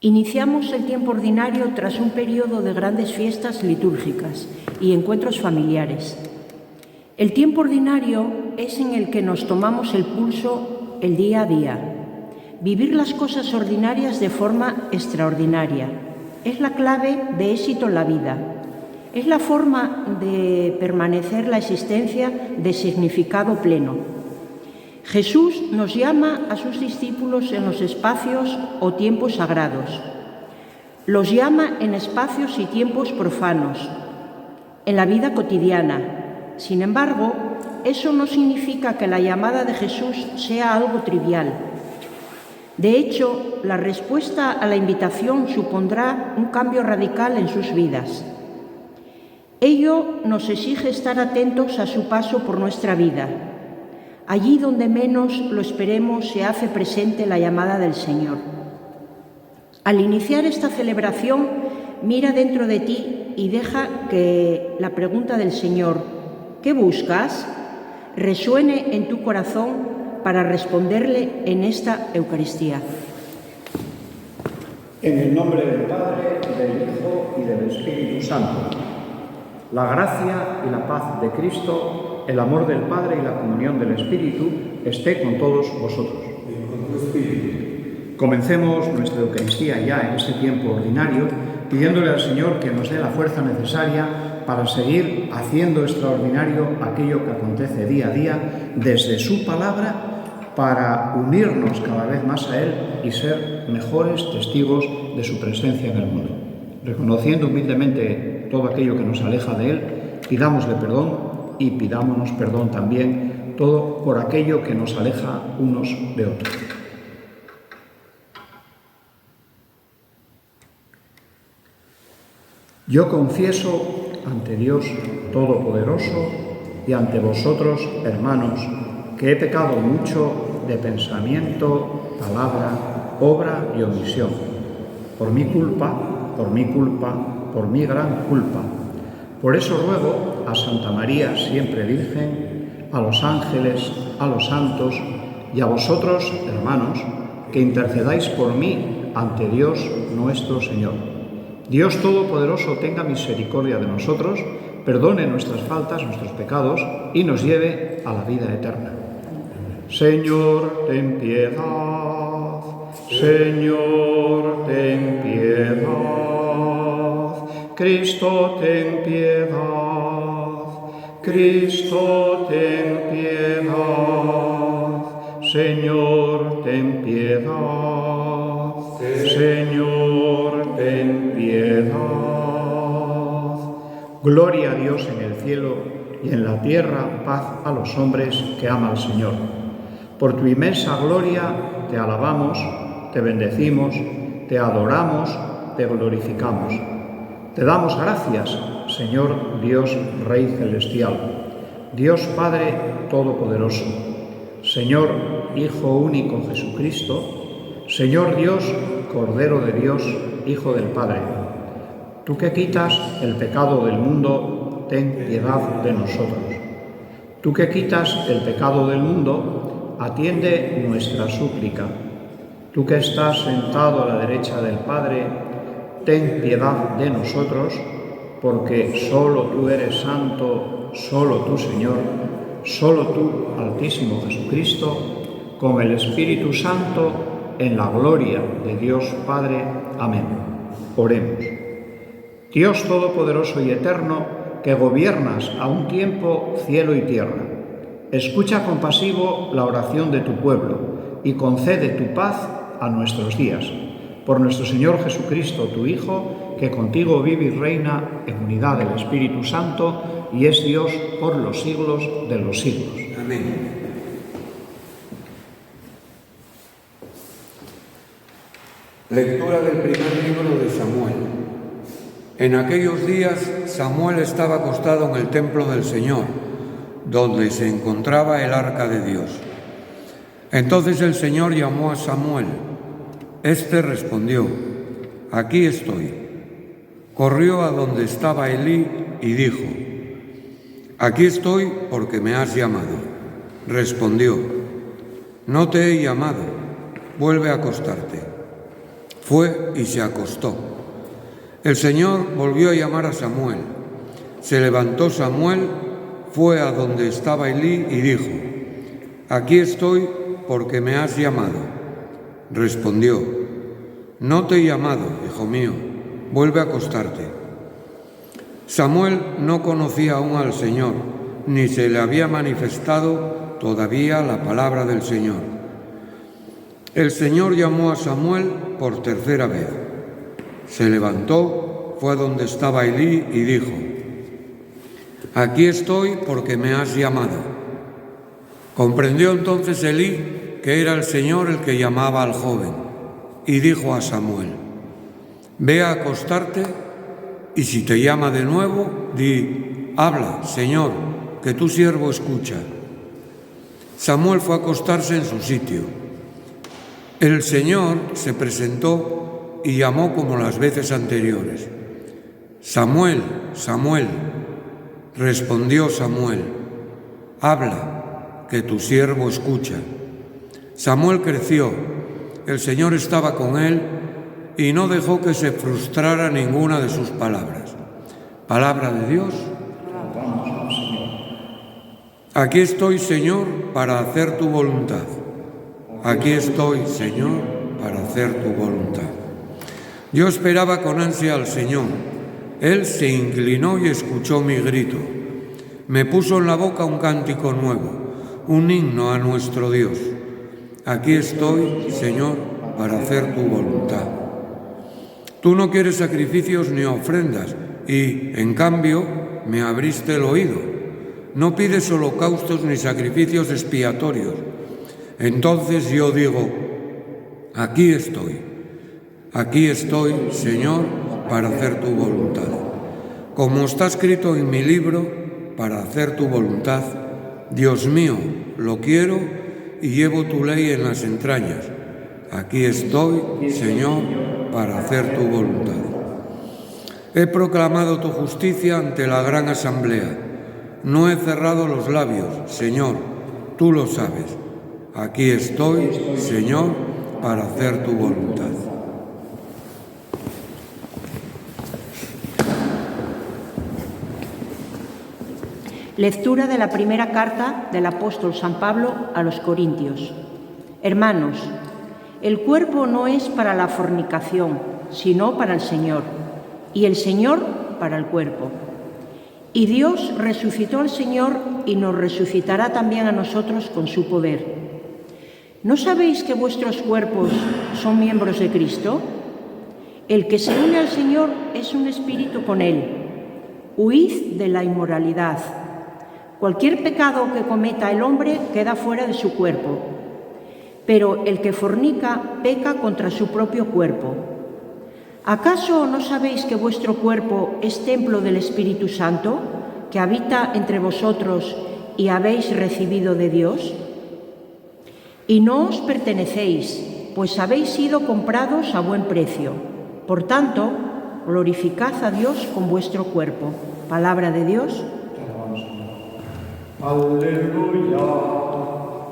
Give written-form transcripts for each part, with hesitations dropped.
Iniciamos el tiempo ordinario tras un periodo de grandes fiestas litúrgicas y encuentros familiares. El tiempo ordinario es en el que nos tomamos el pulso el día a día. Vivir las cosas ordinarias de forma extraordinaria es la clave de éxito en la vida. Es la forma de permanecer la existencia de significado pleno. Jesús nos llama a sus discípulos en los espacios o tiempos sagrados. Los llama en espacios y tiempos profanos, en la vida cotidiana. Sin embargo, eso no significa que la llamada de Jesús sea algo trivial. De hecho, la respuesta a la invitación supondrá un cambio radical en sus vidas. Ello nos exige estar atentos a su paso por nuestra vida. Allí donde menos lo esperemos se hace presente la llamada del Señor. Al iniciar esta celebración, mira dentro de ti y deja que la pregunta del Señor, ¿qué buscas?, resuene en tu corazón para responderle en esta Eucaristía. En el nombre del Padre, del Hijo y del Espíritu Santo. La gracia y la paz de Cristo, el amor del Padre y la comunión del Espíritu esté con todos vosotros. Y con tu espíritu. Comencemos nuestra Eucaristía ya en este tiempo ordinario, pidiéndole al Señor que nos dé la fuerza necesaria para seguir haciendo extraordinario aquello que acontece día a día desde su palabra, para unirnos cada vez más a Él y ser mejores testigos de su presencia en el mundo. Reconociendo humildemente todo aquello que nos aleja de Él, pidámosle perdón y pidámonos perdón también todo por aquello que nos aleja unos de otros. Yo confieso ante Dios Todopoderoso y ante vosotros, hermanos, que he pecado mucho de pensamiento, palabra, obra y omisión, por mi culpa, por mi gran culpa. Por eso ruego a Santa María, siempre Virgen, a los ángeles, a los santos y a vosotros, hermanos, que intercedáis por mí ante Dios nuestro Señor. Dios Todopoderoso tenga misericordia de nosotros, perdone nuestras faltas, nuestros pecados y nos lleve a la vida eterna. Señor, ten piedad. Señor, ten piedad. Cristo, ten piedad. Cristo, ten piedad. Señor, ten piedad. Señor, ten piedad. Gloria a Dios en el cielo y en la tierra paz a los hombres que ama al Señor. Por tu inmensa gloria te alabamos, te bendecimos, te adoramos, te glorificamos. Te damos gracias, Señor Dios Rey Celestial, Dios Padre Todopoderoso, Señor Hijo único Jesucristo, Señor Dios, Cordero de Dios, Hijo del Padre. Tú que quitas el pecado del mundo, ten piedad de nosotros. Tú que quitas el pecado del mundo, atiende nuestra súplica. Tú que estás sentado a la derecha del Padre, ten piedad de nosotros, porque solo tú eres santo, solo tú, Señor, solo tú, Altísimo Jesucristo, con el Espíritu Santo, en la gloria de Dios Padre. Amén. Oremos. Dios Todopoderoso y Eterno, que gobiernas a un tiempo cielo y tierra, escucha compasivo la oración de tu pueblo y concede tu paz a nuestros días. Por nuestro Señor Jesucristo, tu Hijo, que contigo vive y reina en unidad del Espíritu Santo y es Dios por los siglos de los siglos. Amén. Lectura del primer libro de Samuel. En aquellos días Samuel estaba acostado en el templo del Señor, donde se encontraba el arca de Dios. Entonces el Señor llamó a Samuel. Este respondió: aquí estoy. Corrió a donde estaba Elí y dijo: aquí estoy porque me has llamado. Respondió: no te he llamado, vuelve a acostarte. Fue y se acostó. El Señor volvió a llamar a Samuel. Se levantó Samuel, fue a donde estaba Elí y dijo: «Aquí estoy porque me has llamado». Respondió: «No te he llamado, hijo mío, vuelve a acostarte». Samuel no conocía aún al Señor, ni se le había manifestado todavía la palabra del Señor. El Señor llamó a Samuel por tercera vez. Se levantó, fue a donde estaba Elí y dijo: «Aquí estoy porque me has llamado». Comprendió entonces Elí que era el Señor el que llamaba al joven, y dijo a Samuel: «Ve a acostarte, y si te llama de nuevo, di: habla, Señor, que tu siervo escucha». Samuel fue a acostarse en su sitio. El Señor se presentó y llamó como las veces anteriores: «Samuel, Samuel». Respondió Samuel: «Habla, que tu siervo escucha». Samuel creció, el Señor estaba con él y no dejó que se frustrara ninguna de sus palabras. Palabra de Dios. Aquí estoy, Señor, para hacer tu voluntad. Aquí estoy, Señor, para hacer tu voluntad. Yo esperaba con ansia al Señor. Él se inclinó y escuchó mi grito. Me puso en la boca un cántico nuevo, un himno a nuestro Dios. Aquí estoy, Señor, para hacer tu voluntad. Tú no quieres sacrificios ni ofrendas y, en cambio, me abriste el oído. No pides holocaustos ni sacrificios expiatorios. Entonces yo digo: aquí estoy, Señor, para hacer tu voluntad. Como está escrito en mi libro, para hacer tu voluntad. Dios mío, lo quiero y llevo tu ley en las entrañas. Aquí estoy, Señor, para hacer tu voluntad. He proclamado tu justicia ante la gran asamblea. No he cerrado los labios, Señor, tú lo sabes. Aquí estoy, Señor, para hacer tu voluntad. Lectura de la primera carta del apóstol San Pablo a los Corintios. Hermanos, el cuerpo no es para la fornicación, sino para el Señor, y el Señor para el cuerpo. Y Dios resucitó al Señor y nos resucitará también a nosotros con su poder. ¿No sabéis que vuestros cuerpos son miembros de Cristo? El que se une al Señor es un espíritu con Él. Huid de la inmoralidad. Cualquier pecado que cometa el hombre queda fuera de su cuerpo, pero el que fornica peca contra su propio cuerpo. ¿Acaso no sabéis que vuestro cuerpo es templo del Espíritu Santo, que habita entre vosotros y habéis recibido de Dios? Y no os pertenecéis, pues habéis sido comprados a buen precio. Por tanto, glorificad a Dios con vuestro cuerpo. Palabra de Dios. Aleluya,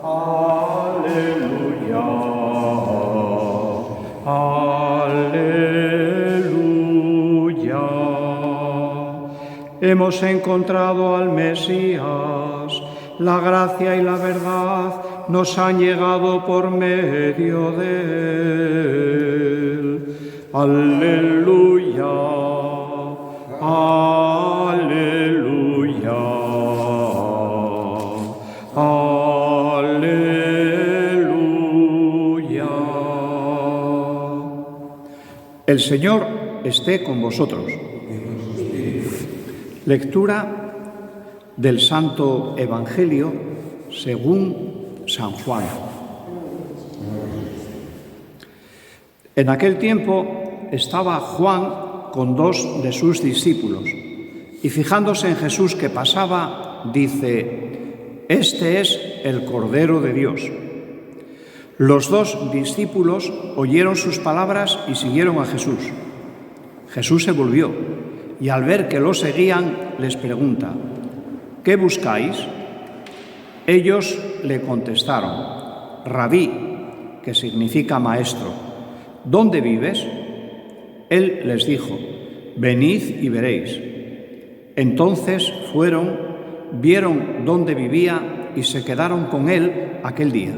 aleluya, aleluya. Hemos encontrado al Mesías, la gracia y la verdad nos han llegado por medio de él. Aleluya, aleluya. Aleluya. El Señor esté con vosotros. Lectura del Santo Evangelio según San Juan. En aquel tiempo estaba Juan con 2 de sus discípulos y fijándose en Jesús que pasaba, dice: «Este es el Cordero de Dios». Los 2 discípulos oyeron sus palabras y siguieron a Jesús. Jesús se volvió y al ver que lo seguían, les pregunta: «¿Qué buscáis?». Ellos le contestaron: «Rabí», que significa maestro, ¿dónde vives? Él les dijo, venid y veréis. Entonces fueron, vieron dónde vivía y se quedaron con él aquel día.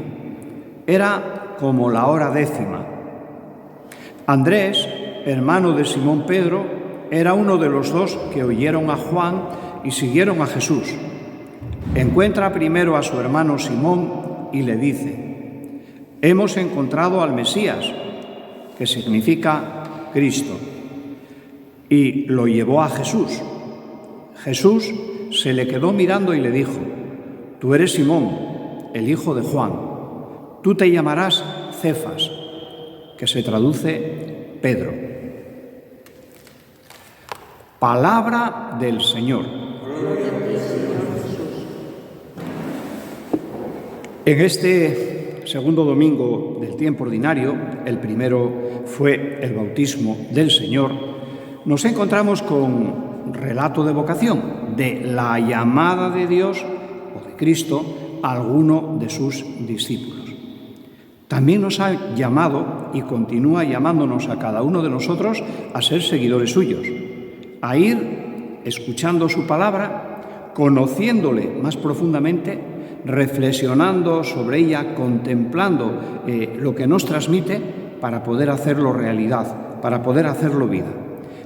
Era como la hora 10:00. Andrés, hermano de Simón Pedro, era uno de los dos que oyeron a Juan y siguieron a Jesús. Encuentra primero a su hermano Simón y le dice, hemos encontrado al Mesías, que significa Cristo, y lo llevó a Jesús. Jesús se le quedó mirando y le dijo, tú eres Simón, el hijo de Juan, tú te llamarás Cefas, que se traduce Pedro. Palabra del Señor. En este segundo domingo del tiempo ordinario, el primero fue el bautismo del Señor, nos encontramos con relato de vocación, de la llamada de Dios o de Cristo a alguno de sus discípulos. También nos ha llamado y continúa llamándonos a cada uno de nosotros a ser seguidores suyos, a ir escuchando su palabra, conociéndole más profundamente, reflexionando sobre ella, contemplando lo que nos transmite para poder hacerlo realidad, para poder hacerlo vida.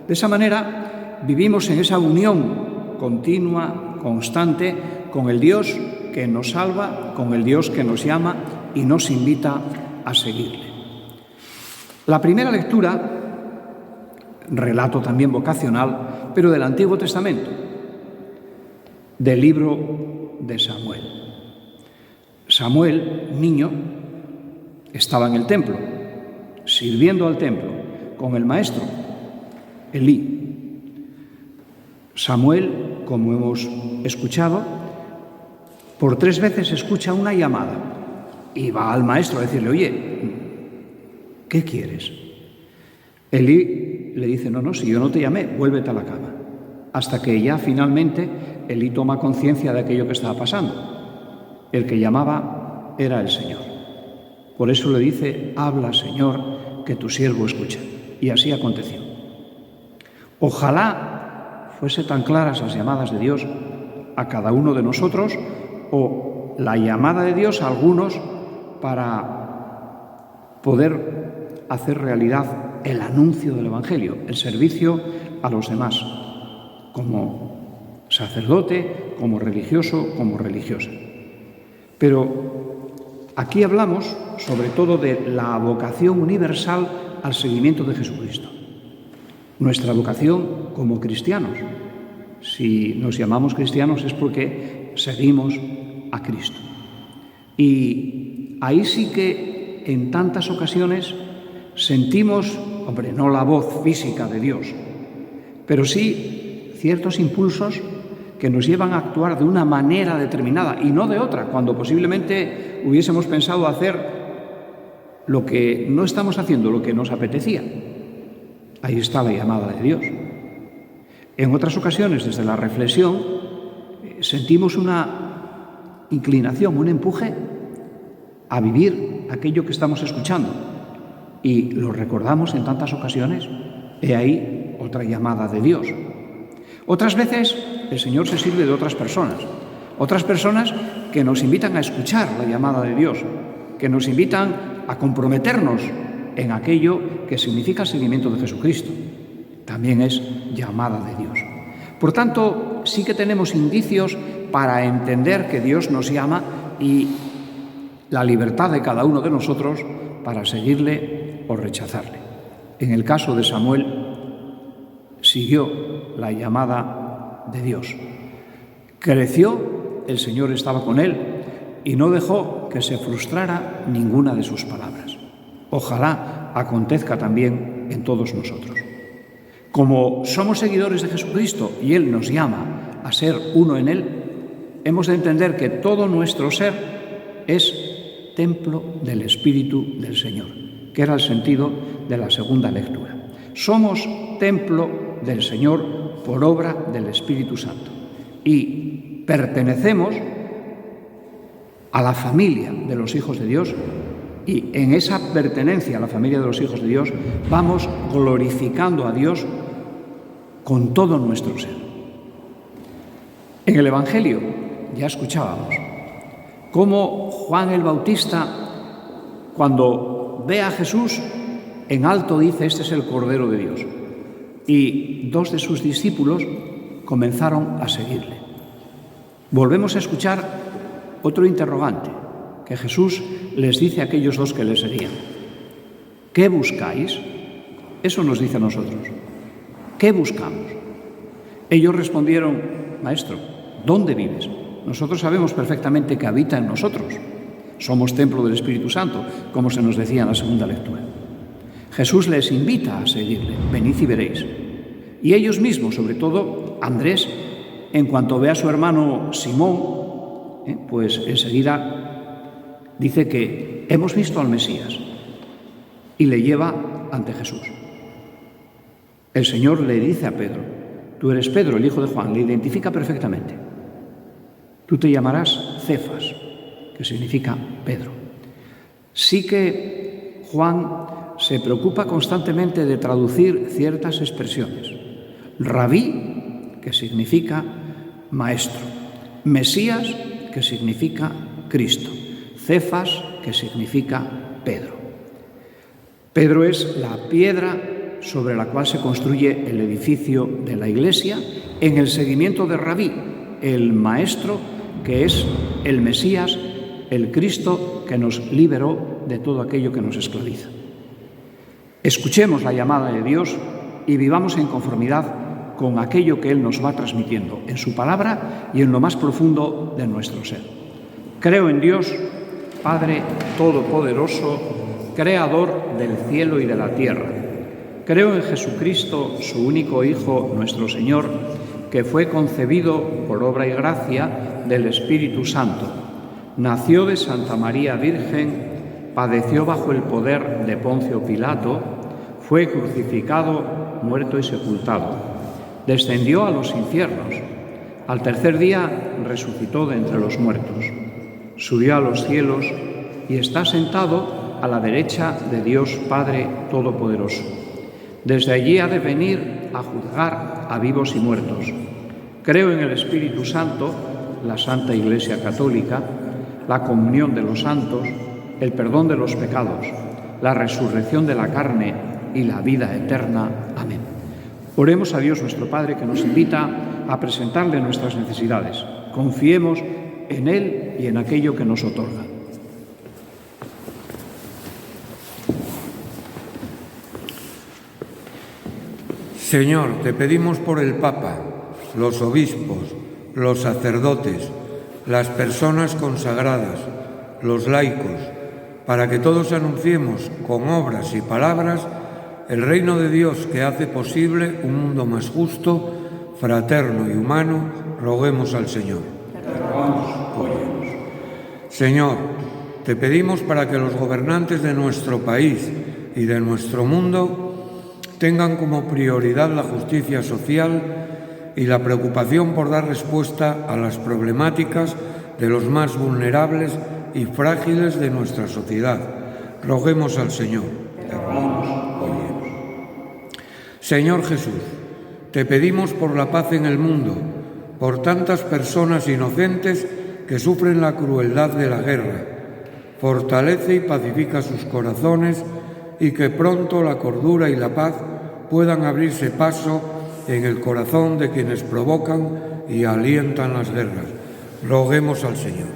De esa manera vivimos en esa unión continua, constante, con el Dios que nos salva, con el Dios que nos llama y nos invita a seguirle. La primera lectura, relato también vocacional, pero del Antiguo Testamento, del libro de Samuel. Samuel, niño, estaba en el templo, sirviendo al templo, con el maestro, Elí. Samuel, como hemos escuchado, por 3 veces escucha una llamada y va al maestro a decirle, oye, ¿qué quieres? Elí le dice, no, si yo no te llamé, vuélvete a la cama. Hasta que ya finalmente Elí toma conciencia de aquello que estaba pasando. El que llamaba era el Señor. Por eso le dice, habla, Señor, que tu siervo escucha. Y así aconteció. Ojalá fuese tan claras las llamadas de Dios a cada uno de nosotros o la llamada de Dios a algunos para poder hacer realidad el anuncio del Evangelio, el servicio a los demás, como sacerdote, como religioso, como religiosa. Pero aquí hablamos sobre todo de la vocación universal al seguimiento de Jesucristo. Nuestra vocación como cristianos. Si nos llamamos cristianos es porque seguimos a Cristo. Y ahí sí que en tantas ocasiones sentimos, hombre, no la voz física de Dios, pero sí ciertos impulsos que nos llevan a actuar de una manera determinada y no de otra, cuando posiblemente hubiésemos pensado hacer lo que no estamos haciendo, lo que nos apetecía. Ahí está la llamada de Dios. En otras ocasiones, desde la reflexión, sentimos una inclinación, un empuje a vivir aquello que estamos escuchando y lo recordamos en tantas ocasiones. He ahí otra llamada de Dios. Otras veces el Señor se sirve de otras personas que nos invitan a escuchar la llamada de Dios, que nos invitan a comprometernos en aquello que significa el seguimiento de Jesucristo. También es llamada de Dios. Por tanto, sí que tenemos indicios para entender que Dios nos llama y la libertad de cada uno de nosotros para seguirle o rechazarle. En el caso de Samuel, siguió la llamada de Dios. Creció, el Señor estaba con él y no dejó que se frustrara ninguna de sus palabras. Ojalá acontezca también en todos nosotros. Como somos seguidores de Jesucristo y Él nos llama a ser uno en Él, hemos de entender que todo nuestro ser es templo del Espíritu del Señor, que era el sentido de la segunda lectura. Somos templo del Señor por obra del Espíritu Santo y pertenecemos a la familia de los hijos de Dios Y en esa pertenencia a la familia de los hijos de Dios vamos glorificando a Dios con todo nuestro ser. En el Evangelio ya escuchábamos cómo Juan el Bautista, cuando ve a Jesús, en alto dice: este es el Cordero de Dios. Y 2 de sus discípulos comenzaron a seguirle. Volvemos a escuchar otro interrogante que Jesús les dice a aquellos 2 que le seguían. ¿Qué buscáis? Eso nos dice a nosotros. ¿Qué buscamos? Ellos respondieron: Maestro, ¿dónde vives? Nosotros sabemos perfectamente que habita en nosotros. Somos templo del Espíritu Santo, como se nos decía en la segunda lectura. Jesús les invita a seguirle. Venid y veréis. Y ellos mismos, sobre todo Andrés, en cuanto ve a su hermano Simón, pues enseguida dice que hemos visto al Mesías y le lleva ante Jesús. El Señor le dice a Pedro: tú eres Pedro, el hijo de Juan. Le identifica perfectamente. Tú te llamarás Cefas, que significa Pedro. Sí que Juan se preocupa constantemente de traducir ciertas expresiones. Rabí, que significa maestro. Mesías, que significa Cristo. Cefas, que significa Pedro. Pedro es la piedra sobre la cual se construye el edificio de la Iglesia en el seguimiento de Rabí, el maestro que es el Mesías, el Cristo que nos liberó de todo aquello que nos esclaviza. Escuchemos la llamada de Dios y vivamos en conformidad con aquello que Él nos va transmitiendo en su palabra y en lo más profundo de nuestro ser. Creo en Dios, Padre Todopoderoso, Creador del cielo y de la tierra. Creo en Jesucristo, su único Hijo, nuestro Señor, que fue concebido por obra y gracia del Espíritu Santo. Nació de Santa María Virgen, padeció bajo el poder de Poncio Pilato, fue crucificado, muerto y sepultado. Descendió a los infiernos. Al tercer día resucitó de entre los muertos. Subió a los cielos y está sentado a la derecha de Dios Padre Todopoderoso. Desde allí ha de venir a juzgar a vivos y muertos. Creo en el Espíritu Santo, la Santa Iglesia Católica, la comunión de los santos, el perdón de los pecados, la resurrección de la carne y la vida eterna. Amén. Oremos a Dios nuestro Padre, que nos invita a presentarle nuestras necesidades. Confiemos en Él y en aquello que nos otorga. Señor, te pedimos por el Papa, los obispos, los sacerdotes, las personas consagradas, los laicos, para que todos anunciemos con obras y palabras el reino de Dios que hace posible un mundo más justo, fraterno y humano. Roguemos al Señor. Señor, te pedimos para que los gobernantes de nuestro país y de nuestro mundo tengan como prioridad la justicia social y la preocupación por dar respuesta a las problemáticas de los más vulnerables y frágiles de nuestra sociedad. Roguemos al Señor. Señor Jesús, te pedimos por la paz en el mundo, por tantas personas inocentes que sufren la crueldad de la guerra. Fortalece y pacifica sus corazones y que pronto la cordura y la paz puedan abrirse paso en el corazón de quienes provocan y alientan las guerras. Roguemos al Señor.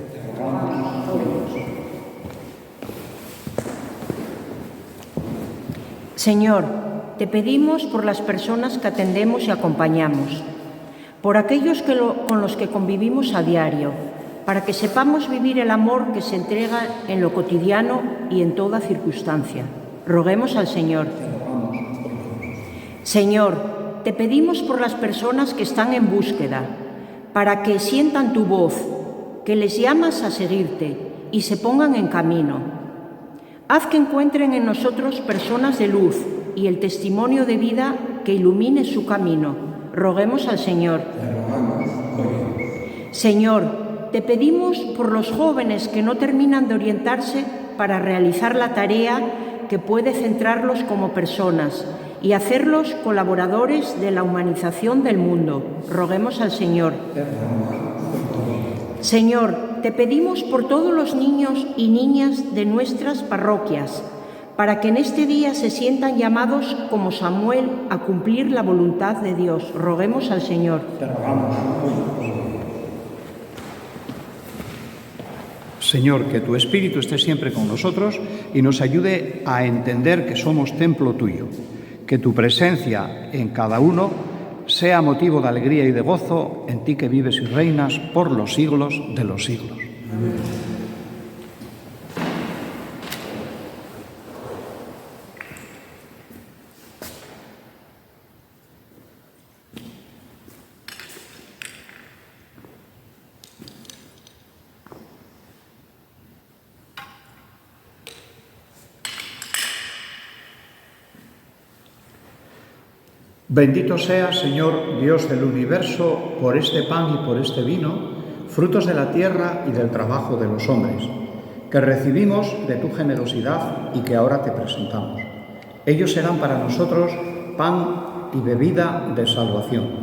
Señor, te pedimos por las personas que atendemos y acompañamos, por aquellos con los que convivimos a diario, para que sepamos vivir el amor que se entrega en lo cotidiano y en toda circunstancia. Roguemos al Señor. Señor, te pedimos por las personas que están en búsqueda, para que sientan tu voz, que les llamas a seguirte y se pongan en camino. Haz que encuentren en nosotros personas de luz y el testimonio de vida que ilumine su camino. Roguemos al Señor. Señor, te pedimos por los jóvenes que no terminan de orientarse para realizar la tarea que puede centrarlos como personas y hacerlos colaboradores de la humanización del mundo. Roguemos al Señor. Señor, te pedimos por todos los niños y niñas de nuestras parroquias, para que en este día se sientan llamados como Samuel a cumplir la voluntad de Dios. Roguemos al Señor. Te rogamos. Señor, que tu Espíritu esté siempre con nosotros y nos ayude a entender que somos templo tuyo. Que tu presencia en cada uno sea motivo de alegría y de gozo en ti que vives y reinas por los siglos de los siglos. Amén. Bendito seas, Señor, Dios del universo, por este pan y por este vino, frutos de la tierra y del trabajo de los hombres, que recibimos de tu generosidad y que ahora te presentamos. Ellos serán para nosotros pan y bebida de salvación.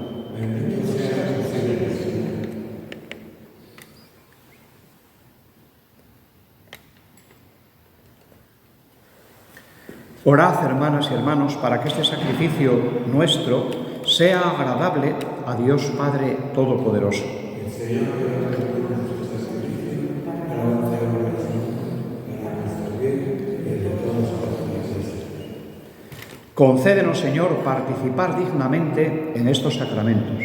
Orad, hermanas y hermanos, para que este sacrificio nuestro sea agradable a Dios Padre Todopoderoso. Concédenos, Señor, participar dignamente en estos sacramentos,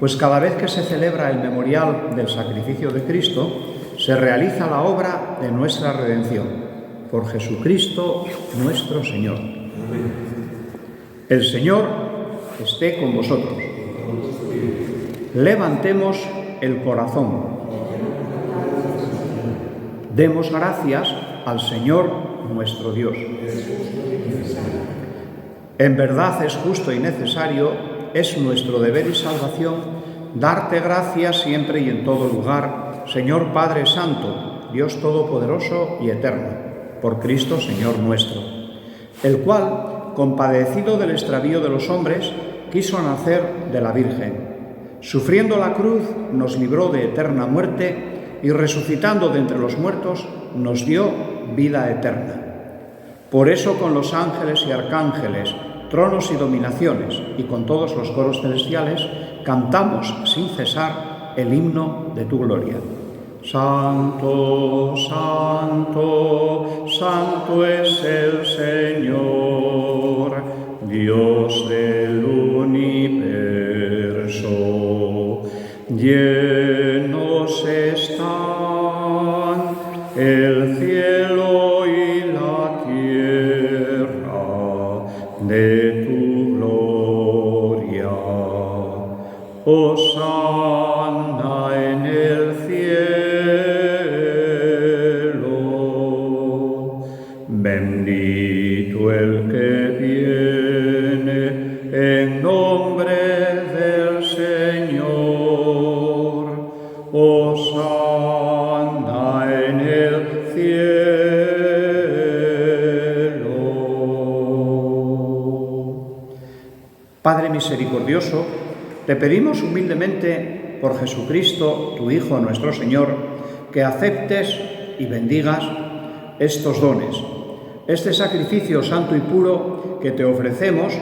pues cada vez que se celebra el memorial del sacrificio de Cristo, se realiza la obra de nuestra redención. Por Jesucristo nuestro Señor. Amén. El Señor esté con vosotros. Levantemos el corazón. Demos gracias al Señor nuestro Dios. En verdad es justo y necesario, es nuestro deber y salvación, darte gracias siempre y en todo lugar, Señor Padre Santo, Dios Todopoderoso y Eterno, por Cristo Señor nuestro, el cual, compadecido del extravío de los hombres, quiso nacer de la Virgen. Sufriendo la cruz, nos libró de eterna muerte y resucitando de entre los muertos, nos dio vida eterna. Por eso, con los ángeles y arcángeles, tronos y dominaciones, y con todos los coros celestiales, cantamos sin cesar el himno de tu gloria. Santo, santo, santo es el Señor, Dios del universo. Llenos están el cielo y la tierra de tu gloria. Hosanna en el cielo. Bendito el que viene en nombre del Señor. Hosanna en el cielo. Padre misericordioso, te pedimos humildemente por Jesucristo, tu Hijo, nuestro Señor, que aceptes y bendigas estos dones, este sacrificio santo y puro que te ofrecemos,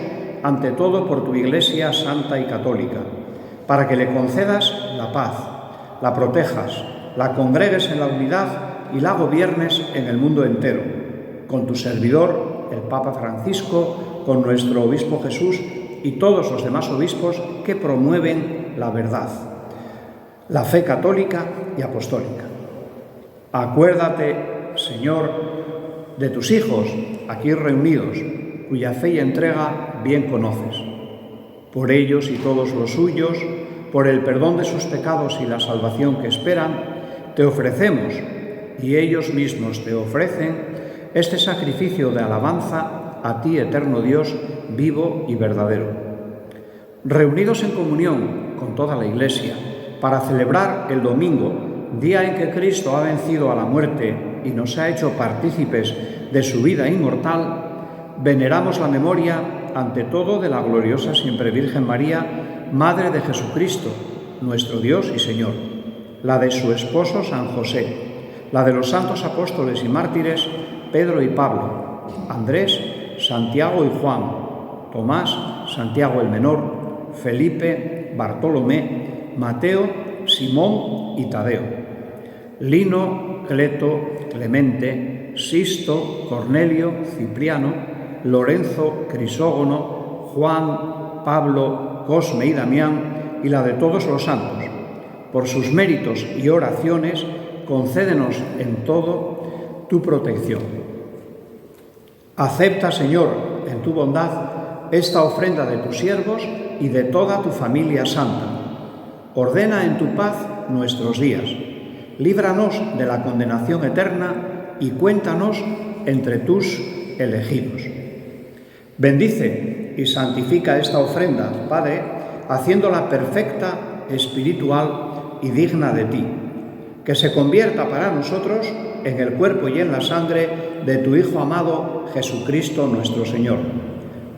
ante todo por tu Iglesia santa y católica, para que le concedas la paz, la protejas, la congregues en la unidad y la gobiernes en el mundo entero, con tu servidor, el Papa Francisco, con nuestro Obispo Jesús y todos los demás obispos que promueven la verdad, la fe católica y apostólica. Acuérdate, Señor, de tus hijos aquí reunidos, cuya fe y entrega bien conoces. Por ellos y todos los suyos, por el perdón de sus pecados y la salvación que esperan, te ofrecemos, y ellos mismos te ofrecen, este sacrificio de alabanza a ti, eterno Dios, vivo y verdadero. Reunidos en comunión con toda la Iglesia, para celebrar el domingo, día en que Cristo ha vencido a la muerte y nos ha hecho partícipes de su vida inmortal, veneramos la memoria, ante todo, de la gloriosa siempre Virgen María, Madre de Jesucristo, nuestro Dios y Señor, la de su esposo San José, la de los santos apóstoles y mártires Pedro y Pablo, Andrés, Santiago y Juan, Tomás, Santiago el Menor, Felipe, Bartolomé, Mateo, Simón y Tadeo, Lino, Cleto, Clemente, Sisto, Cornelio, Cipriano, Lorenzo, Crisógono, Juan, Pablo, Cosme y Damián, y la de todos los santos. Por sus méritos y oraciones, concédenos en todo tu protección. Acepta, Señor, en tu bondad, esta ofrenda de tus siervos y de toda tu familia santa. Ordena en tu paz nuestros días. Líbranos de la condenación eterna y cuéntanos entre tus elegidos. Bendice y santifica esta ofrenda, Padre, haciéndola perfecta, espiritual y digna de ti, que se convierta para nosotros en el cuerpo y en la sangre de tu Hijo amado, Jesucristo nuestro Señor,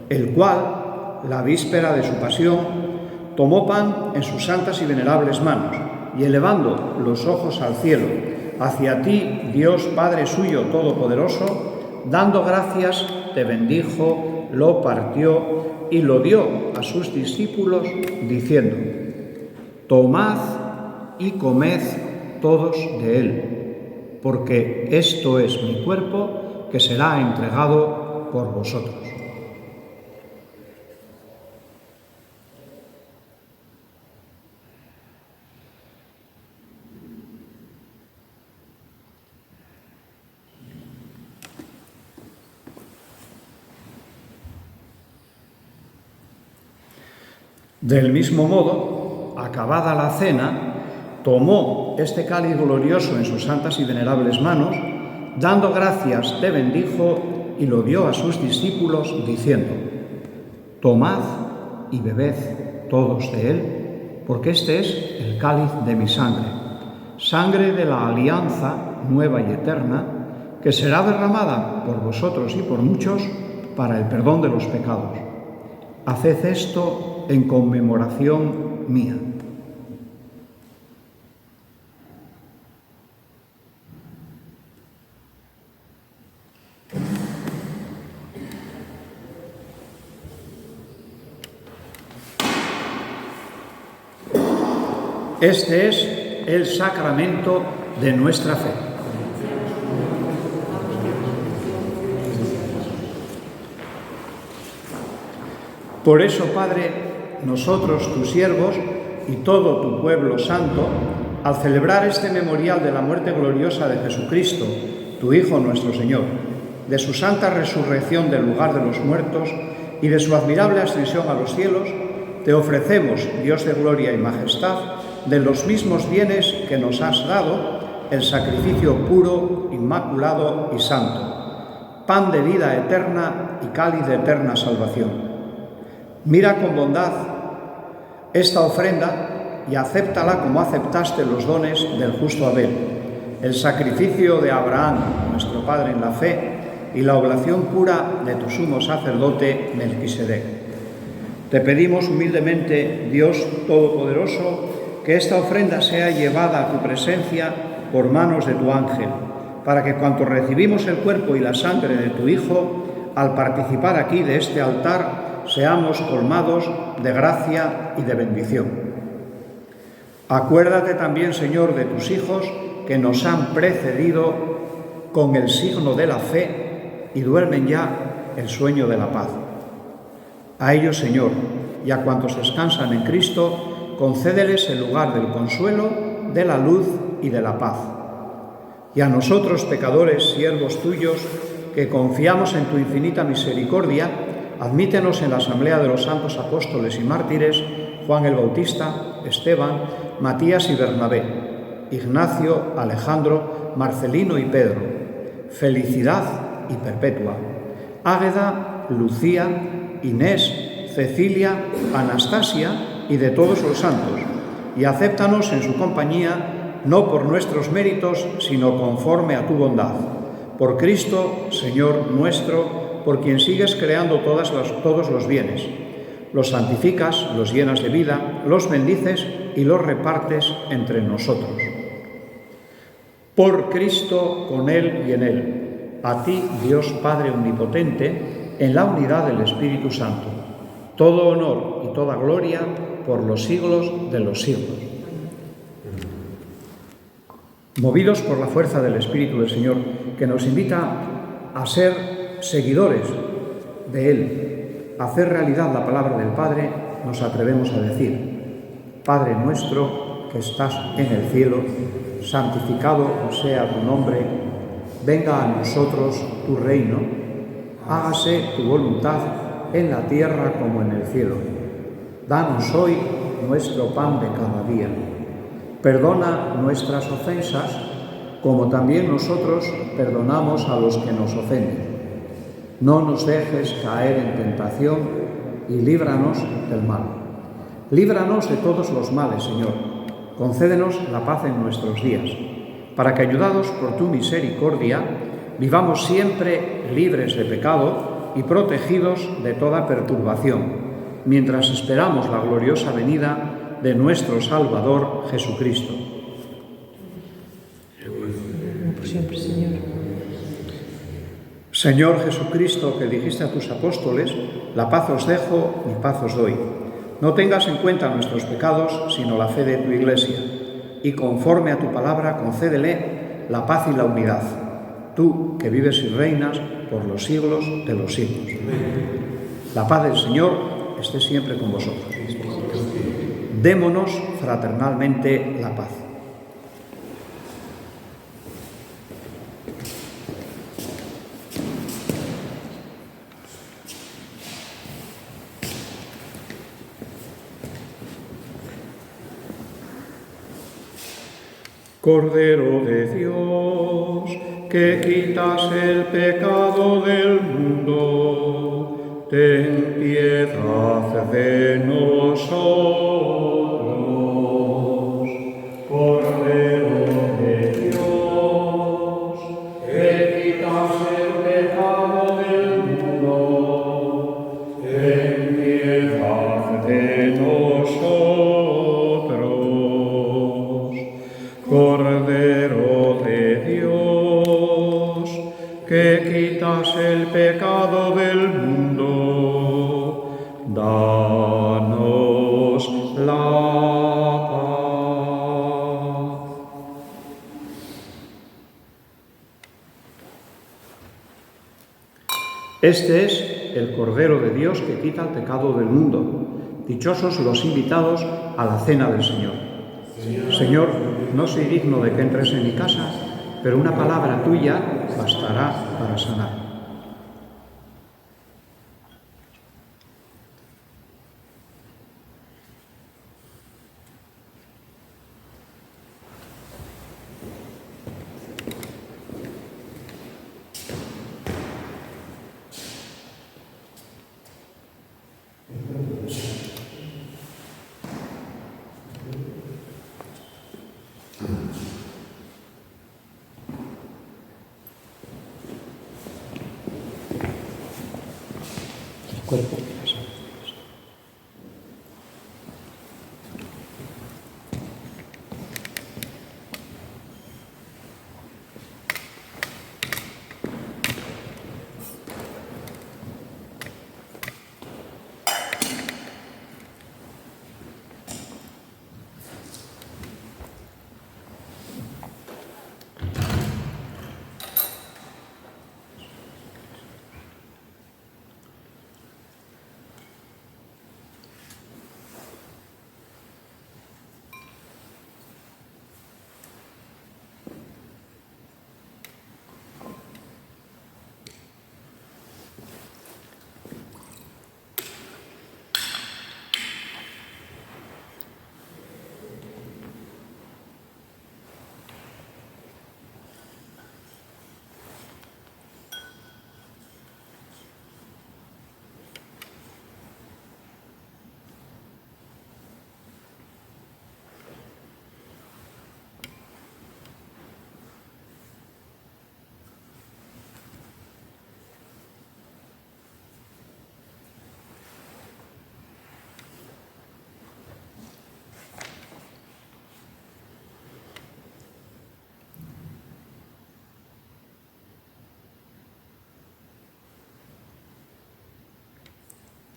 el cual, la víspera de su pasión, tomó pan en sus santas y venerables manos, y elevando los ojos al cielo, hacia ti, Dios Padre suyo todopoderoso, dando gracias, te bendijo, lo partió y lo dio a sus discípulos, diciendo: Tomad y comed todos de él, porque esto es mi cuerpo que será entregado por vosotros. Del mismo modo, acabada la cena, tomó este cáliz glorioso en sus santas y venerables manos, dando gracias, te bendijo y lo dio a sus discípulos, diciendo: Tomad y bebed todos de él, porque este es el cáliz de mi sangre, sangre de la alianza nueva y eterna, que será derramada por vosotros y por muchos para el perdón de los pecados. Haced esto en conmemoración mía. Este es el sacramento de nuestra fe. Por eso, Padre, nosotros, tus siervos, y todo tu pueblo santo, al celebrar este memorial de la muerte gloriosa de Jesucristo, tu Hijo nuestro Señor, de su santa resurrección del lugar de los muertos y de su admirable ascensión a los cielos, te ofrecemos, Dios de gloria y majestad, de los mismos bienes que nos has dado, el sacrificio puro, inmaculado y santo, pan de vida eterna y cáliz de eterna salvación. Mira con bondad esta ofrenda y acéptala como aceptaste los dones del justo Abel, el sacrificio de Abraham, nuestro Padre en la fe, y la oblación pura de tu sumo sacerdote Melquisedec. Te pedimos humildemente, Dios Todopoderoso, que esta ofrenda sea llevada a tu presencia por manos de tu ángel, para que cuanto recibimos el cuerpo y la sangre de tu Hijo, al participar aquí de este altar, seamos colmados de gracia y de bendición. Acuérdate también, Señor, de tus hijos que nos han precedido con el signo de la fe y duermen ya el sueño de la paz. A ellos, Señor, y a cuantos descansan en Cristo, concédeles el lugar del consuelo, de la luz y de la paz. Y a nosotros, pecadores, siervos tuyos, que confiamos en tu infinita misericordia, admítenos en la asamblea de los santos apóstoles y mártires, Juan el Bautista, Esteban, Matías y Bernabé, Ignacio, Alejandro, Marcelino y Pedro, Felicidad y Perpetua, Águeda, Lucía, Inés, Cecilia, Anastasia y de todos los santos, y acéptanos en su compañía no por nuestros méritos, sino conforme a tu bondad. Por Cristo, Señor nuestro, por quien sigues creando todos los bienes. Los santificas, los llenas de vida, los bendices y los repartes entre nosotros. Por Cristo, con Él y en Él, a ti, Dios Padre Omnipotente, en la unidad del Espíritu Santo, todo honor y toda gloria por los siglos de los siglos. Movidos por la fuerza del Espíritu del Señor, que nos invita a ser seguidores de Él, a hacer realidad la palabra del Padre, nos atrevemos a decir: Padre nuestro que estás en el cielo, santificado sea tu nombre, venga a nosotros tu reino, hágase tu voluntad en la tierra como en el cielo. Danos hoy nuestro pan de cada día. Perdona nuestras ofensas, como también nosotros perdonamos a los que nos ofenden. No nos dejes caer en tentación y líbranos del mal. Líbranos de todos los males, Señor. Concédenos la paz en nuestros días, para que, ayudados por tu misericordia, vivamos siempre libres de pecado y protegidos de toda perturbación, mientras esperamos la gloriosa venida de nuestro Salvador Jesucristo. Por siempre, Señor. Señor Jesucristo, que dijiste a tus apóstoles: la paz os dejo, mi paz os doy. No tengas en cuenta nuestros pecados, sino la fe de tu Iglesia, y conforme a tu palabra concédele la paz y la unidad, tú que vives y reinas por los siglos de los siglos. La paz del Señor esté siempre con vosotros. Démonos fraternalmente la paz. Cordero de Dios, que quitas el pecado del mundo, ten piedad de nosotros. Cordero de Dios, que quitas el pecado del mundo, ten piedad de nosotros. Cordero de Dios, que quitas el pecado del mundo, danos la paz. Este es el Cordero de Dios que quita el pecado del mundo. Dichosos los invitados a la cena del Señor. Señor, no soy digno de que entres en mi casa, pero una palabra tuya bastará para sanar. Cuerpo.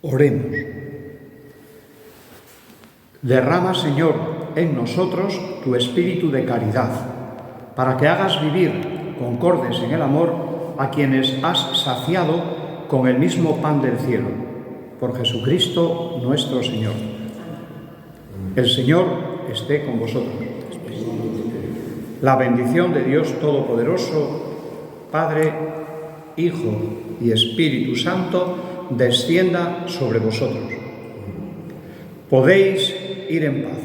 Oremos. Derrama, Señor, en nosotros tu espíritu de caridad, para que hagas vivir concordes en el amor a quienes has saciado con el mismo pan del cielo. Por Jesucristo nuestro Señor. El Señor esté con vosotros. La bendición de Dios Todopoderoso, Padre, Hijo y Espíritu Santo, descienda sobre vosotros. Podéis ir en paz.